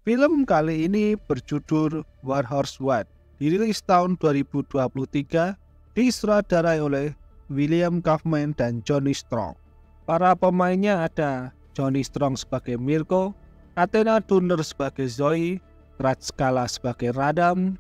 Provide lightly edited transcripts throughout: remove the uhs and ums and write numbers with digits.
Film kali ini berjudul War Horse One, dirilis tahun 2023, disutradarai oleh William Kaufman dan Johnny Strong. Para pemainnya ada Johnny Strong sebagai Mirko, Athena Turner sebagai Zoe, Raj Kala sebagai Radam,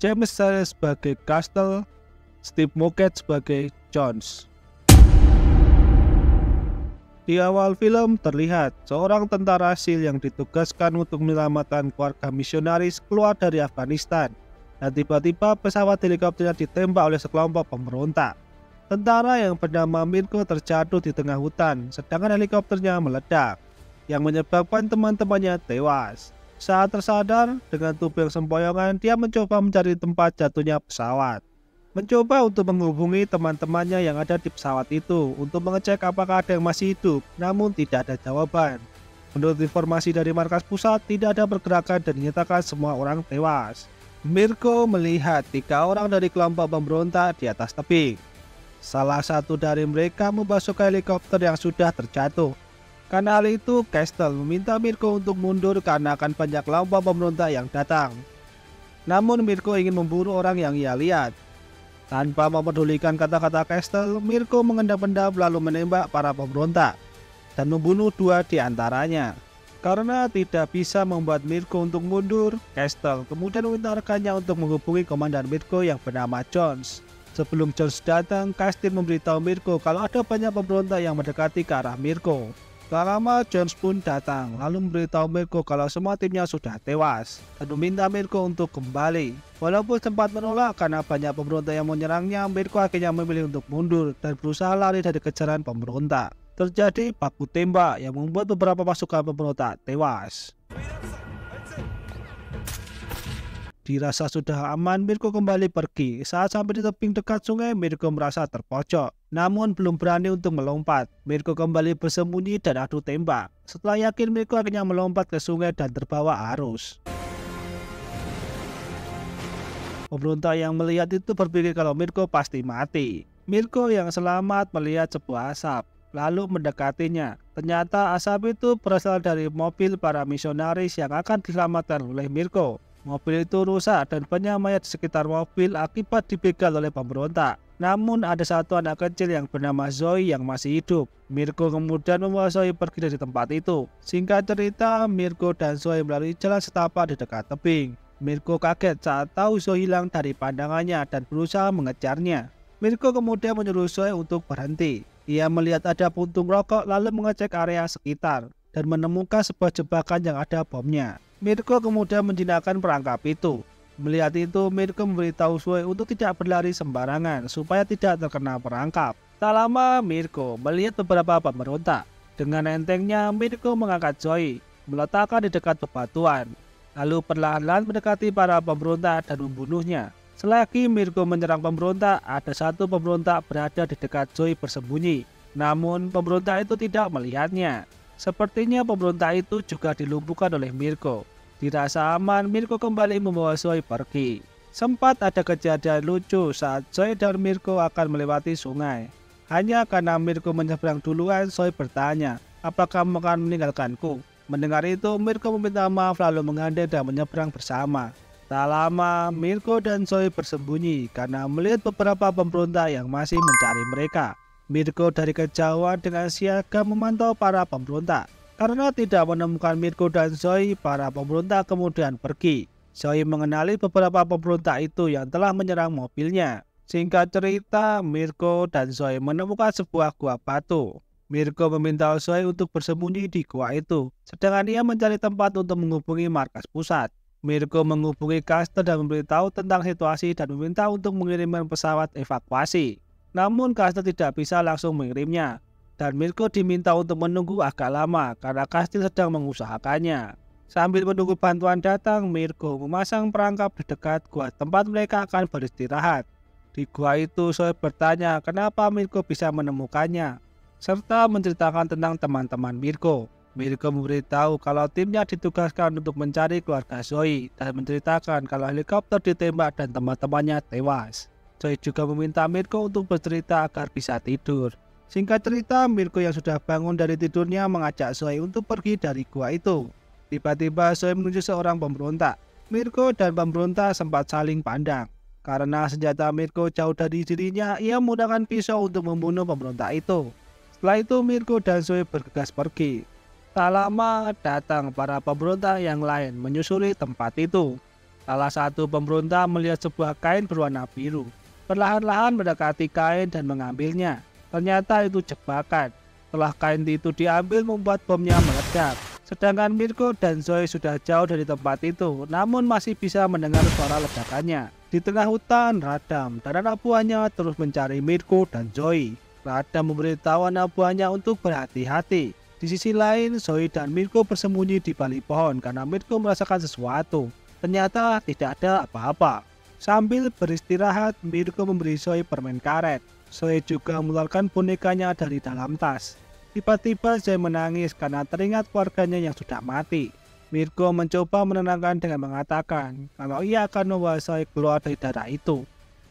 James Sale sebagai Castle, Steve Moket sebagai Jones. Di awal film terlihat seorang tentara SEAL yang ditugaskan untuk menyelamatkan keluarga misionaris keluar dari Afghanistan, dan tiba-tiba pesawat helikopternya ditembak oleh sekelompok pemberontak. Tentara yang bernama Mirko terjatuh di tengah hutan, sedangkan helikopternya meledak, yang menyebabkan teman-temannya tewas. Saat tersadar, dengan tubuh yang sempoyongan, dia mencoba mencari tempat jatuhnya pesawat. Mencoba untuk menghubungi teman-temannya yang ada di pesawat itu untuk mengecek apakah ada yang masih hidup, namun tidak ada jawaban. Menurut informasi dari markas pusat, tidak ada pergerakan dan dinyatakan semua orang tewas. Mirko melihat 3 orang dari kelompok pemberontak di atas tebing. Salah satu dari mereka membasuh helikopter yang sudah terjatuh. Karena hal itu, Castle meminta Mirko untuk mundur karena akan banyak kelompok pemberontak yang datang. Namun Mirko ingin membunuh orang yang ia lihat. Tanpa mempedulikan kata-kata Castle, Mirko mengendap-endap lalu menembak para pemberontak dan membunuh 2 di antaranya. Karena tidak bisa membuat Mirko untuk mundur, Castle kemudian meminta rekannya untuk menghubungi komandan Mirko yang bernama Jones. Sebelum Jones datang, Castle memberitahu Mirko kalau ada banyak pemberontak yang mendekati ke arah Mirko. Tak lama Jones pun datang lalu memberitahu Mirko kalau semua timnya sudah tewas dan meminta Mirko untuk kembali. Walaupun sempat menolak karena banyak pemberontak yang menyerangnya, Mirko akhirnya memilih untuk mundur dan berusaha lari dari kejaran pemberontak. Terjadi baku tembak yang membuat beberapa pasukan pemberontak tewas. Dirasa sudah aman, Mirko kembali pergi. Saat sampai di tebing dekat sungai, Mirko merasa terpojok, namun belum berani untuk melompat. Mirko kembali bersembunyi dan adu tembak. Setelah yakin, Mirko akhirnya melompat ke sungai dan terbawa arus. Pemberontak yang melihat itu berpikir kalau Mirko pasti mati. Mirko yang selamat melihat sebuah asap, lalu mendekatinya. Ternyata asap itu berasal dari mobil para misionaris yang akan diselamatkan oleh Mirko. Mobil itu rusak dan banyak mayat di sekitar mobil akibat dibegal oleh pemberontak. Namun ada satu anak kecil yang bernama Zoe yang masih hidup. Mirko kemudian membawa Zoe pergi dari tempat itu. Singkat cerita, Mirko dan Zoe melalui jalan setapak di dekat tebing. Mirko kaget saat tahu Zoe hilang dari pandangannya dan berusaha mengejarnya. Mirko kemudian menyuruh Zoe untuk berhenti. Ia melihat ada puntung rokok lalu mengecek area sekitar dan menemukan sebuah jebakan yang ada bomnya. Mirko kemudian menjinakkan perangkap itu. Melihat itu, Mirko memberitahu Zoe untuk tidak berlari sembarangan supaya tidak terkena perangkap. Tak lama, Mirko melihat beberapa pemberontak. Dengan entengnya, Mirko mengangkat Zoe, meletakkan di dekat bebatuan, lalu perlahan-lahan mendekati para pemberontak dan membunuhnya. Selagi Mirko menyerang pemberontak, ada satu pemberontak berada di dekat Zoe bersembunyi. Namun, pemberontak itu tidak melihatnya. Sepertinya pemberontak itu juga dilumpuhkan oleh Mirko. Dirasa aman, Mirko kembali membawa Zoe pergi. Sempat ada kejadian lucu saat Zoe dan Mirko akan melewati sungai. Hanya karena Mirko menyeberang duluan, Zoe bertanya, "Apakah kamu akan meninggalkanku?" Mendengar itu, Mirko meminta maaf lalu mengandai dan menyeberang bersama. Tak lama, Mirko dan Zoe bersembunyi karena melihat beberapa pemberontak yang masih mencari mereka. Mirko dari kejauhan dengan siaga memantau para pemberontak. Karena tidak menemukan Mirko dan Zoe, para pemberontak kemudian pergi. Zoe mengenali beberapa pemberontak itu yang telah menyerang mobilnya. Singkat cerita, Mirko dan Zoe menemukan sebuah gua batu. Mirko meminta Zoe untuk bersembunyi di gua itu, sedangkan dia mencari tempat untuk menghubungi markas pusat. Mirko menghubungi Castle dan memberitahu tentang situasi dan meminta untuk mengirimkan pesawat evakuasi. Namun Castle tidak bisa langsung mengirimnya, dan Mirko diminta untuk menunggu agak lama karena Castle sedang mengusahakannya. Sambil menunggu bantuan datang, Mirko memasang perangkap di dekat gua tempat mereka akan beristirahat. Di gua itu, Zoe bertanya kenapa Mirko bisa menemukannya, serta menceritakan tentang teman-teman Mirko. Mirko memberitahu kalau timnya ditugaskan untuk mencari keluarga Zoe dan menceritakan kalau helikopter ditembak dan teman-temannya tewas. Zoe juga meminta Mirko untuk bercerita agar bisa tidur. Singkat cerita, Mirko yang sudah bangun dari tidurnya mengajak Zoe untuk pergi dari gua itu. Tiba-tiba Zoe menuju seorang pemberontak. Mirko dan pemberontak sempat saling pandang. Karena senjata Mirko jauh dari dirinya, ia menggunakan pisau untuk membunuh pemberontak itu. Setelah itu Mirko dan Zoe bergegas pergi. Tak lama datang para pemberontak yang lain menyusuri tempat itu. Salah satu pemberontak melihat sebuah kain berwarna biru. Perlahan-lahan mendekati kain dan mengambilnya. Ternyata itu jebakan. Setelah kain itu diambil membuat bomnya meledak. Sedangkan Mirko dan Zoe sudah jauh dari tempat itu, namun masih bisa mendengar suara ledakannya. Di tengah hutan, Radam dan anak buahnya terus mencari Mirko dan Zoe. Radam memberitahu anak buahnya untuk berhati-hati. Di sisi lain, Zoe dan Mirko bersembunyi di balik pohon karena Mirko merasakan sesuatu. Ternyata tidak ada apa-apa. Sambil beristirahat, Mirko memberi Zoe permen karet. Zoe juga mengeluarkan bonekanya dari dalam tas. Tiba-tiba Zoe menangis karena teringat keluarganya yang sudah mati. Mirko mencoba menenangkan dengan mengatakan kalau ia akan membawa Zoe keluar dari darah itu.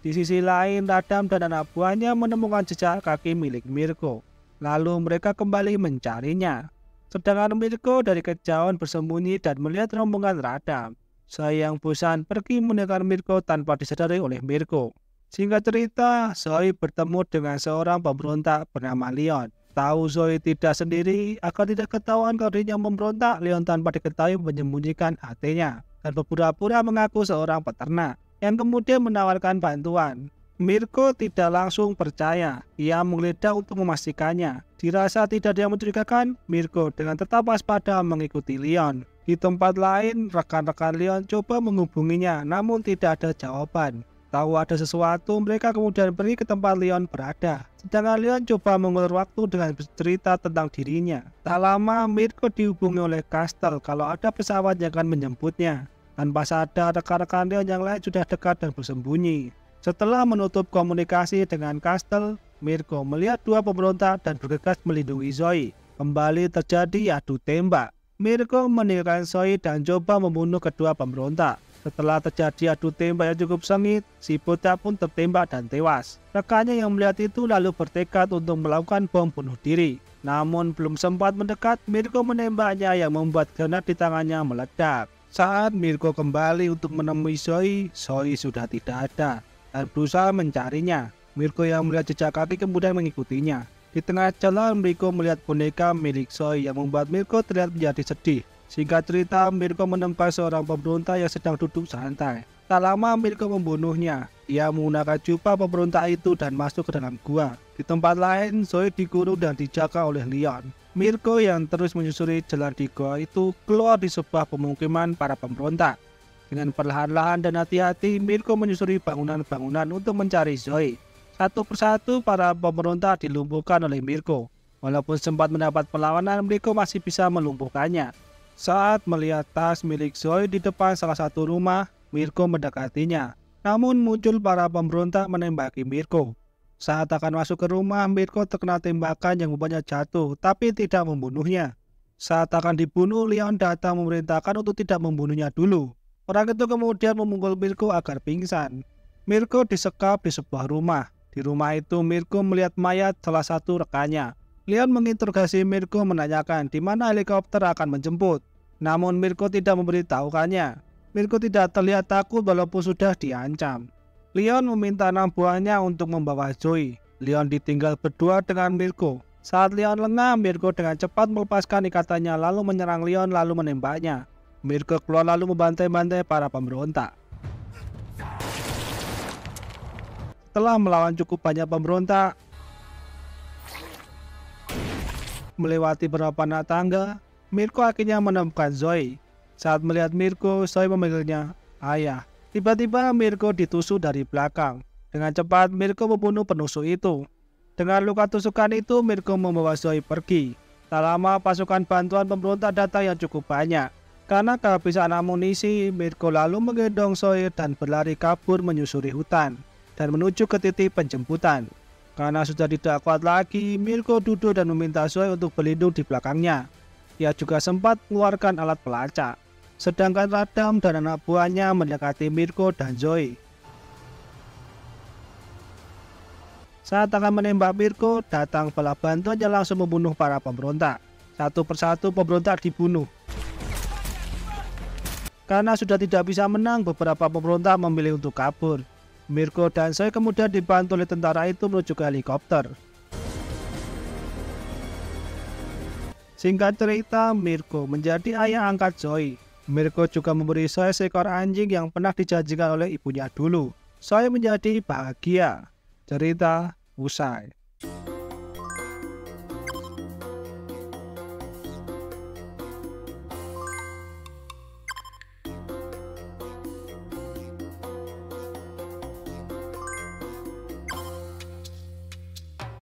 Di sisi lain, Radam dan anak buahnya menemukan jejak kaki milik Mirko. Lalu mereka kembali mencarinya. Sedangkan Mirko dari kejauhan bersembunyi dan melihat rombongan Radam. Zoe yang bosan pergi meninggalkan Mirko tanpa disadari oleh Mirko. Singkat cerita, Zoe bertemu dengan seorang pemberontak bernama Leon. Tahu Zoe tidak sendiri, agar tidak ketahuan kalau dirinya memberontak, Leon tanpa diketahui menyembunyikan hatinya dan berpura-pura mengaku seorang peternak yang kemudian menawarkan bantuan. Mirko tidak langsung percaya, ia menggeledah untuk memastikannya. Dirasa tidak ada yang mencurigakan, Mirko dengan tetap waspada mengikuti Leon. Di tempat lain, rekan-rekan Leon coba menghubunginya, namun tidak ada jawaban. Tahu ada sesuatu, mereka kemudian pergi ke tempat Leon berada. Sedangkan Leon coba mengulur waktu dengan bercerita tentang dirinya. Tak lama, Mirko dihubungi oleh Castle kalau ada pesawat yang akan menjemputnya. Tanpa sadar, rekan-rekan Leon yang lain sudah dekat dan bersembunyi. Setelah menutup komunikasi dengan Castle, Mirko melihat dua pemberontak dan bergegas melindungi Zoe. Kembali terjadi adu tembak. Mirko meninggalkan Zoe dan coba membunuh kedua pemberontak. Setelah terjadi adu tembak yang cukup sengit, si bocah pun tertembak dan tewas. Rekannya yang melihat itu lalu bertekad untuk melakukan bom bunuh diri. Namun belum sempat mendekat, Mirko menembaknya yang membuat granat di tangannya meledak. Saat Mirko kembali untuk menemui Zoe, Zoe sudah tidak ada dan berusaha mencarinya. Mirko yang melihat jejak kaki kemudian mengikutinya. Di tengah jalan, Mirko melihat boneka milik Zoe yang membuat Mirko terlihat menjadi sedih. Singkat cerita, Mirko menemukan seorang pemberontak yang sedang duduk santai. Tak lama Mirko membunuhnya. Ia menggunakan jubah pemberontak itu dan masuk ke dalam gua. Di tempat lain, Zoe dikurung dan dijaga oleh Leon. Mirko yang terus menyusuri jalan di gua itu keluar di sebuah pemukiman para pemberontak. Dengan perlahan-lahan dan hati-hati, Mirko menyusuri bangunan-bangunan untuk mencari Zoe. Satu persatu para pemberontak dilumpuhkan oleh Mirko. Walaupun sempat mendapat perlawanan, Mirko masih bisa melumpuhkannya. Saat melihat tas milik Zoe di depan salah satu rumah, Mirko mendekatinya. Namun muncul para pemberontak menembaki Mirko. Saat akan masuk ke rumah, Mirko terkena tembakan yang membuatnya jatuh, tapi tidak membunuhnya. Saat akan dibunuh, Leon datang memerintahkan untuk tidak membunuhnya dulu. Orang itu kemudian memukul Mirko agar pingsan. Mirko disekap di sebuah rumah. Di rumah itu Mirko melihat mayat salah satu rekannya. Leon menginterogasi Mirko menanyakan di mana helikopter akan menjemput. Namun Mirko tidak memberitahukannya. Mirko tidak terlihat takut walaupun sudah diancam. Leon meminta anak buahnya untuk membawa Zoe. Leon ditinggal berdua dengan Mirko. Saat Leon lengah, Mirko dengan cepat melepaskan ikatannya lalu menyerang Leon lalu menembaknya. Mirko keluar lalu membantai-bantai para pemberontak. Setelah melawan cukup banyak pemberontak, melewati beberapa anak tangga, Mirko akhirnya menemukan Zoe. Saat melihat Mirko, Zoe memanggilnya ayah. Tiba-tiba Mirko ditusuk dari belakang. Dengan cepat Mirko membunuh penusuk itu. Dengan luka tusukan itu, Mirko membawa Zoe pergi. Tak lama pasukan bantuan pemberontak datang yang cukup banyak. Karena kehabisan amunisi, Mirko lalu menggendong Zoe dan berlari kabur menyusuri hutan dan menuju ke titik penjemputan. Karena sudah tidak kuat lagi, Mirko duduk dan meminta Zoe untuk berlindung di belakangnya. Ia juga sempat mengeluarkan alat pelacak. Sedangkan Radam dan anak buahnya mendekati Mirko dan Zoe. Saat akan menembak Mirko, datang bala bantuan yang langsung membunuh para pemberontak. Satu persatu pemberontak dibunuh. Karena sudah tidak bisa menang, beberapa pemberontak memilih untuk kabur. Mirko dan Choi kemudian dibantu oleh tentara itu menuju ke helikopter. Singkat cerita, Mirko menjadi ayah angkat Choi. Mirko juga memberi Choi seekor anjing yang pernah dijanjikan oleh ibunya dulu. Choi menjadi bahagia. Cerita usai.